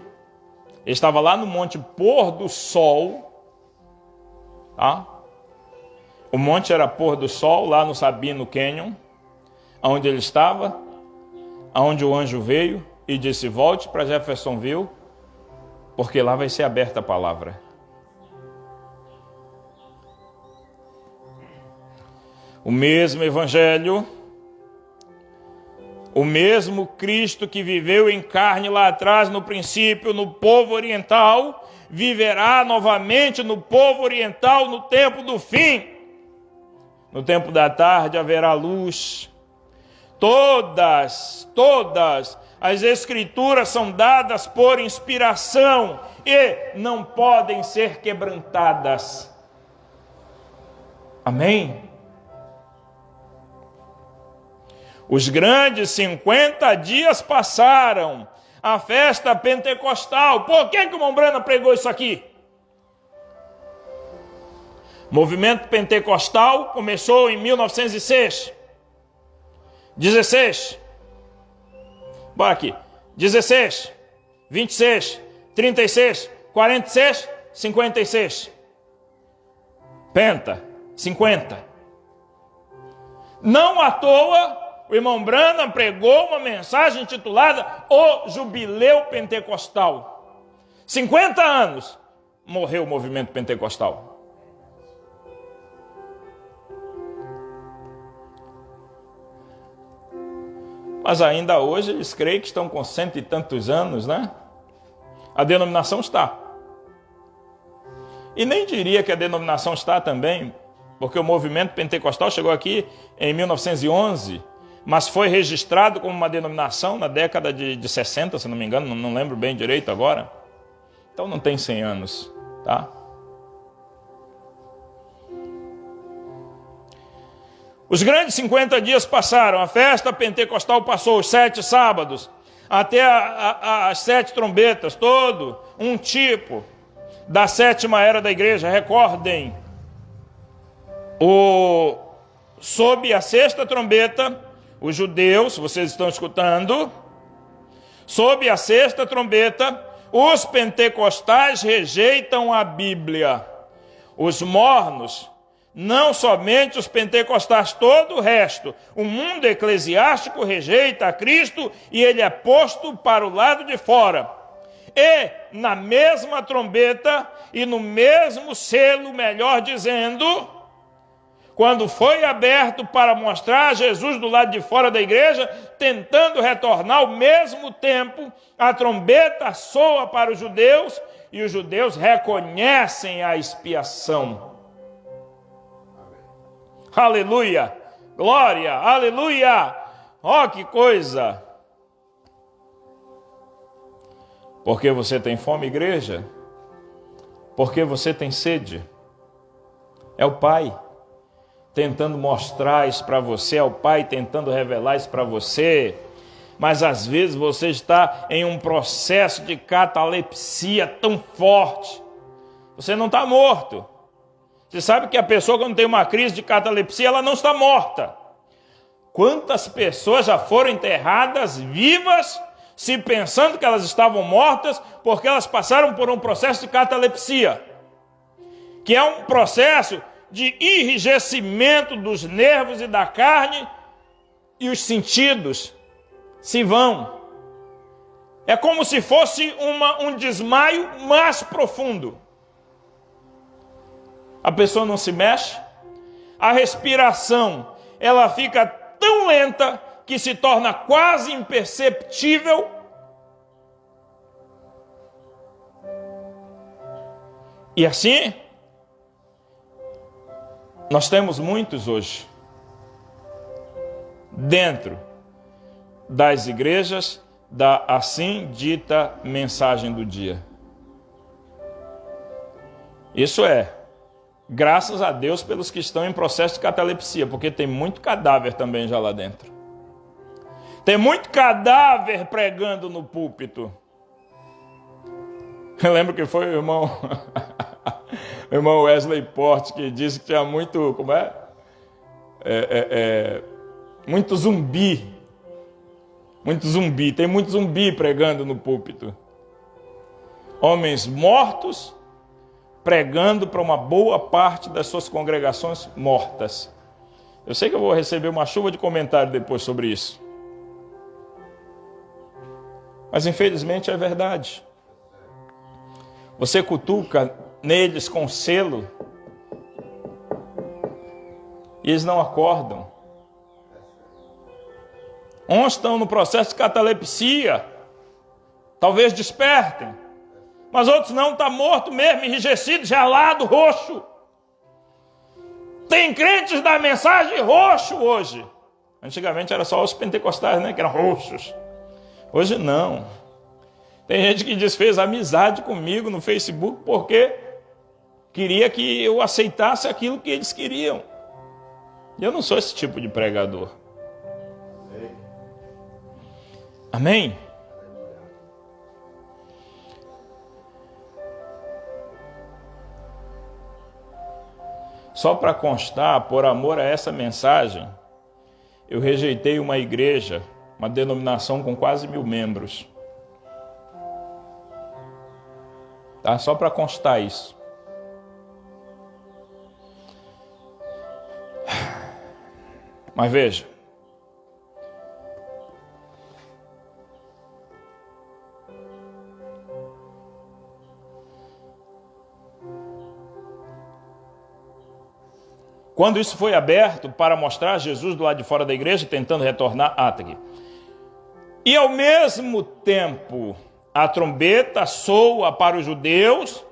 ele estava lá no monte Pôr do Sol, tá? O monte era Pôr do Sol, lá no Sabino Canyon, onde ele estava, onde o anjo veio e disse, volte para Jeffersonville, porque lá vai ser aberta a palavra. O mesmo evangelho, o mesmo Cristo que viveu em carne lá atrás, no princípio, no povo oriental, viverá novamente no povo oriental no tempo do fim. No tempo da tarde haverá luz. Todas as escrituras são dadas por inspiração e não podem ser quebrantadas. Amém? Os grandes 50 dias passaram, a festa pentecostal. Por que o irmão Branham pregou isso aqui? O movimento pentecostal começou em 1906. 16. Bora aqui. 16, 26, 36, 46, 56. Penta, 50. Não à toa, o irmão Branham pregou uma mensagem intitulada O Jubileu Pentecostal. 50 anos morreu o movimento pentecostal. Mas ainda hoje eles creem que estão com 100 e tantos anos, né? A denominação está. E nem diria que a denominação está também, porque o movimento pentecostal chegou aqui em 1911, mas foi registrado como uma denominação na década de 60, se não me engano, não lembro bem direito agora. Então não tem 100 anos, tá? Os grandes 50 dias passaram, a festa pentecostal passou os 7 sábados, até as 7 trombetas, todo um tipo da 7ª era da igreja. Recordem, sob a 6ª trombeta, os judeus, vocês estão escutando, sob a 6ª trombeta, os pentecostais rejeitam a Bíblia. Os mornos, não somente os pentecostais, todo o resto, o mundo eclesiástico rejeita a Cristo e ele é posto para o lado de fora. E na mesma trombeta e no mesmo selo, melhor dizendo, quando foi aberto para mostrar Jesus do lado de fora da igreja, tentando retornar ao mesmo tempo, a trombeta soa para os judeus e os judeus reconhecem a expiação. Aleluia, glória, aleluia, ó que coisa. Porque você tem fome, igreja? Porque você tem sede? É o Pai tentando mostrar isso para você, é o Pai tentando revelar isso para você, mas às vezes você está em um processo de catalepsia tão forte, você não está morto. Você sabe que a pessoa, quando tem uma crise de catalepsia, ela não está morta. Quantas pessoas já foram enterradas vivas, se pensando que elas estavam mortas, porque elas passaram por um processo de catalepsia, que é um processo de enrijecimento dos nervos e da carne, e os sentidos se vão. É como se fosse um desmaio mais profundo. A pessoa não se mexe, a respiração, ela fica tão lenta que se torna quase imperceptível. E assim, nós temos muitos hoje, dentro das igrejas, da assim dita mensagem do dia. Isso é, graças a Deus pelos que estão em processo de catalepsia, porque tem muito cadáver também já lá dentro. Tem muito cadáver pregando no púlpito. Eu lembro que foi o irmão, o irmão Wesley Porte, que disse que tinha muito, muito zumbi. Muito zumbi, tem muito zumbi pregando no púlpito. Homens mortos pregando para uma boa parte das suas congregações mortas. Eu sei que eu vou receber uma chuva de comentário depois sobre isso. Mas infelizmente é verdade. Você cutuca neles com selo e eles não acordam. Uns estão no processo de catalepsia, talvez despertem, mas outros não, está morto mesmo, enrijecido, gelado, roxo. Tem crentes da mensagem roxo hoje. Antigamente era só os pentecostais, né, que eram roxos. Hoje não. Tem gente que desfez amizade comigo no Facebook porque queria que eu aceitasse aquilo que eles queriam. E eu não sou esse tipo de pregador. Amém? Só para constar, por amor a essa mensagem, eu rejeitei uma igreja, uma denominação com quase 1000 membros. Tá? Só para constar isso. Mas veja. Quando isso foi aberto para mostrar Jesus do lado de fora da igreja, tentando retornar, tá aqui. E ao mesmo tempo, a trombeta soa para os judeus,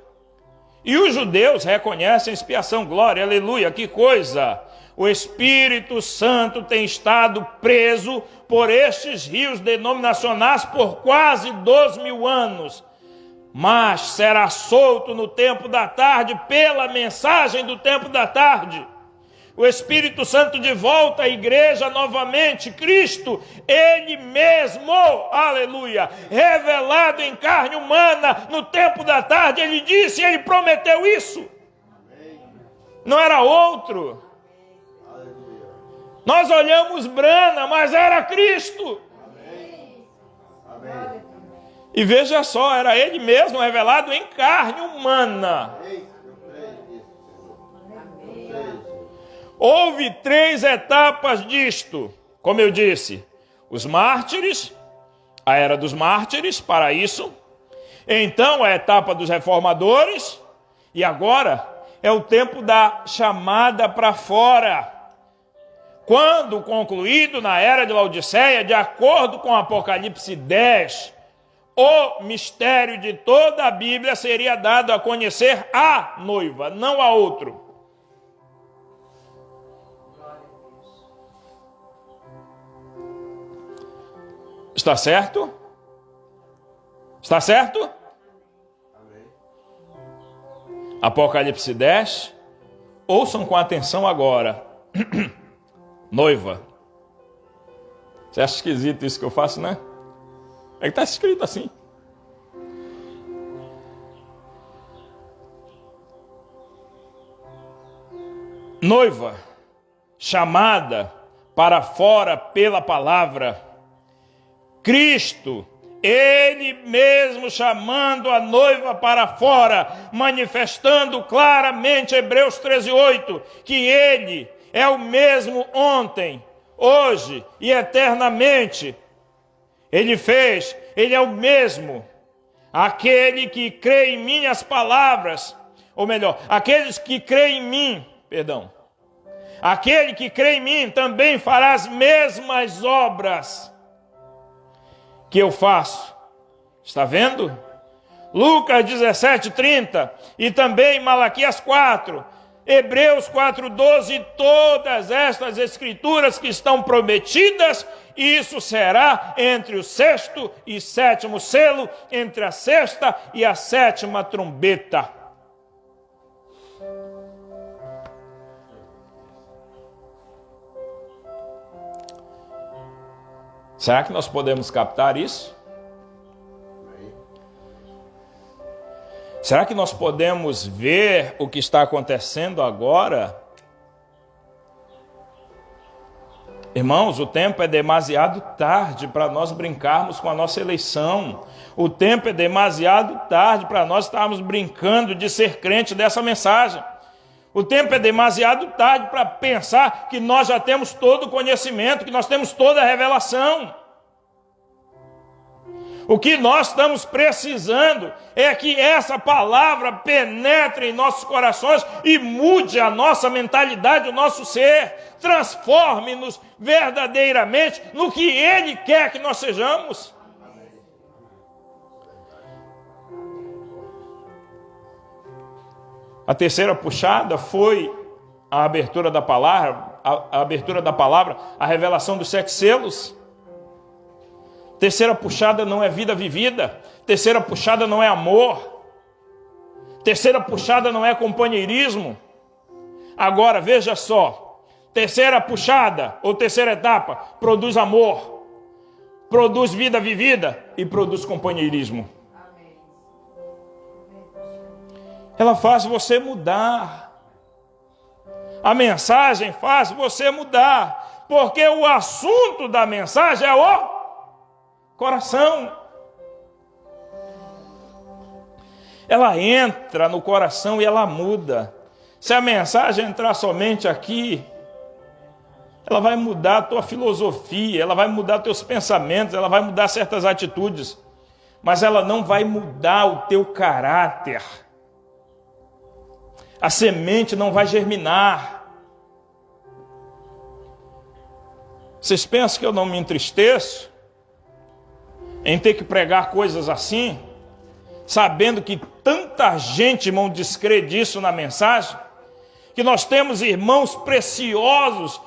e os judeus reconhecem a expiação. Glória, aleluia, que coisa! O Espírito Santo tem estado preso por estes rios denominacionais por quase 2000 anos, mas será solto no tempo da tarde pela mensagem do tempo da tarde. O Espírito Santo de volta à igreja novamente, Cristo, Ele mesmo, aleluia, revelado em carne humana no tempo da tarde, Ele disse, Ele prometeu isso. Não era outro. Nós olhamos Brana, mas era Cristo. E veja só, era Ele mesmo revelado em carne humana. Houve 3 etapas disto, como eu disse, os mártires, a era dos mártires para isso, então a etapa dos reformadores, e agora é o tempo da chamada para fora. Quando concluído na era de Laodiceia, de acordo com Apocalipse 10, o mistério de toda a Bíblia seria dado a conhecer à noiva, não a outro. Está certo? Está certo? Amém. Apocalipse 10. Ouçam com atenção agora. Noiva. Você acha esquisito isso que eu faço, né? É que está escrito assim. Noiva, chamada para fora pela palavra. Cristo, Ele mesmo chamando a noiva para fora, manifestando claramente, Hebreus 13:8, que Ele é o mesmo ontem, hoje e eternamente. Ele é o mesmo. Aquele que crê em minhas palavras, ou melhor, aqueles que creem em mim, aquele que crê em mim também fará as mesmas obras que eu faço. Está vendo? Lucas 17:30 e também Malaquias 4, Hebreus 4:12, todas estas escrituras que estão prometidas, isso será entre o 6º e 7º selo, entre a 6ª e a 7ª trombeta. Será que nós podemos captar isso? Será que nós podemos ver o que está acontecendo agora? Irmãos, o tempo é demasiado tarde para nós brincarmos com a nossa eleição. O tempo é demasiado tarde para nós estarmos brincando de ser crente dessa mensagem. O tempo é demasiado tarde para pensar que nós já temos todo o conhecimento, que nós temos toda a revelação. O que nós estamos precisando é que essa palavra penetre em nossos corações e mude a nossa mentalidade, o nosso ser, transforme-nos verdadeiramente no que Ele quer que nós sejamos. A terceira puxada foi a abertura da palavra, a revelação dos 7 selos. Terceira puxada não é vida vivida. Terceira puxada não é amor. Terceira puxada não é companheirismo. Agora, veja só. Terceira puxada, ou terceira etapa, produz amor, produz vida vivida e produz companheirismo. Ela faz você mudar. A mensagem faz você mudar, porque o assunto da mensagem é o coração. Ela entra no coração e ela muda. Se a mensagem entrar somente aqui, ela vai mudar a tua filosofia, ela vai mudar teus pensamentos, ela vai mudar certas atitudes, mas ela não vai mudar o teu caráter. A semente não vai germinar. Vocês pensam que eu não me entristeço em ter que pregar coisas assim, sabendo que tanta gente, irmão, descrê disso na mensagem, que nós temos irmãos preciosos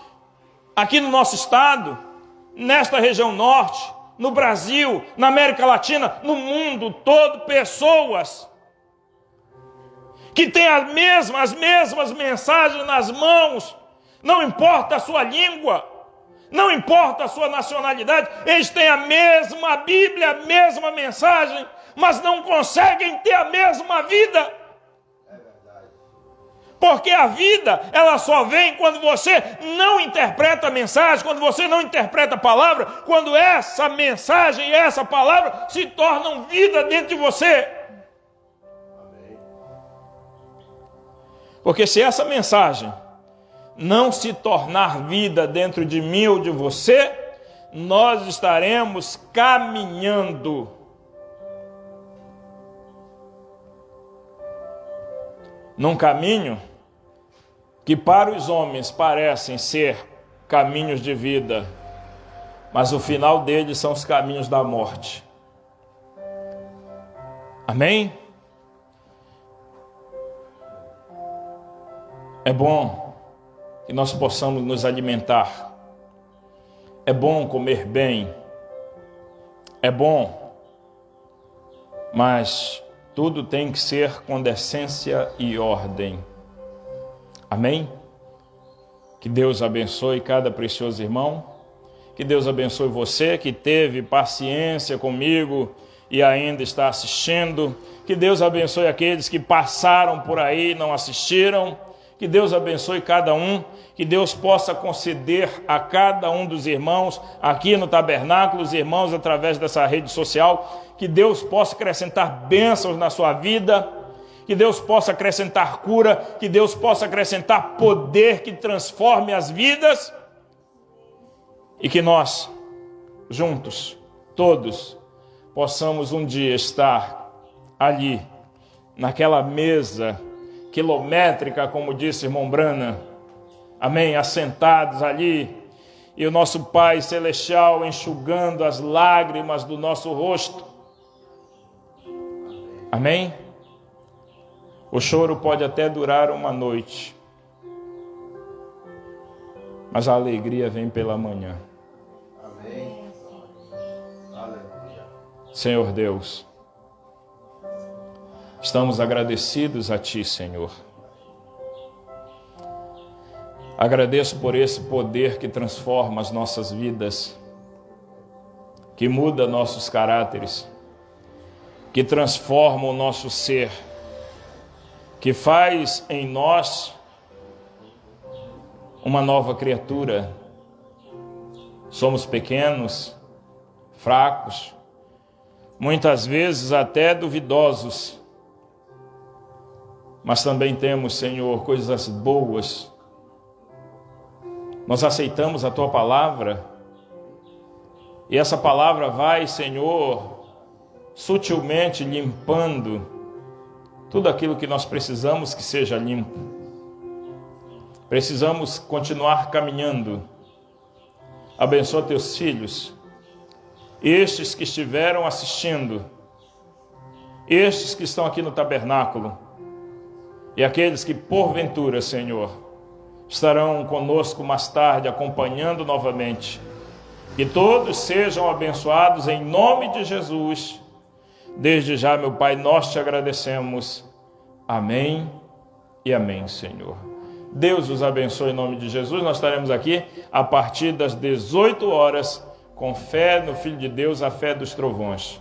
aqui no nosso estado, nesta região norte, no Brasil, na América Latina, no mundo todo, pessoas que têm as mesmas mensagens nas mãos, não importa a sua língua, não importa a sua nacionalidade, eles têm a mesma Bíblia, a mesma mensagem, mas não conseguem ter a mesma vida. Porque a vida, ela só vem quando você não interpreta a mensagem, quando você não interpreta a palavra, quando essa mensagem e essa palavra se tornam vida dentro de você. Porque se essa mensagem não se tornar vida dentro de mim ou de você, nós estaremos caminhando num caminho que para os homens parecem ser caminhos de vida, mas o final deles são os caminhos da morte. Amém? É bom que nós possamos nos alimentar. É bom comer bem. É bom, mas tudo tem que ser com decência e ordem. Amém? Que Deus abençoe cada precioso irmão. Que Deus abençoe você que teve paciência comigo e ainda está assistindo. Que Deus abençoe aqueles que passaram por aí e não assistiram. Que Deus abençoe cada um. Que Deus possa conceder a cada um dos irmãos aqui no tabernáculo, os irmãos através dessa rede social, que Deus possa acrescentar bênçãos na sua vida, que Deus possa acrescentar cura, que Deus possa acrescentar poder que transforme as vidas, e que nós, juntos, todos, possamos um dia estar ali, naquela mesa quilométrica, como disse irmão Brana, amém, assentados ali, e o nosso Pai Celestial enxugando as lágrimas do nosso rosto, amém? O choro pode até durar uma noite, mas a alegria vem pela manhã. Amém. Aleluia. Senhor Deus, estamos agradecidos a Ti, Senhor. Agradeço por esse poder que transforma as nossas vidas, que muda nossos caráteres, que transforma o nosso ser, que faz em nós uma nova criatura. Somos pequenos, fracos, muitas vezes até duvidosos, mas também temos, Senhor, coisas boas. Nós aceitamos a Tua palavra, e essa palavra vai, Senhor, sutilmente limpando tudo aquilo que nós precisamos que seja limpo. Precisamos continuar caminhando. Abençoa Teus filhos, estes que estiveram assistindo, estes que estão aqui no tabernáculo, e aqueles que porventura, Senhor, estarão conosco mais tarde, acompanhando novamente. Que todos sejam abençoados em nome de Jesus. Desde já, meu Pai, nós te agradecemos. Amém e amém, Senhor. Deus os abençoe em nome de Jesus. Nós estaremos aqui a partir das 18 horas com fé no Filho de Deus, a fé dos trovões.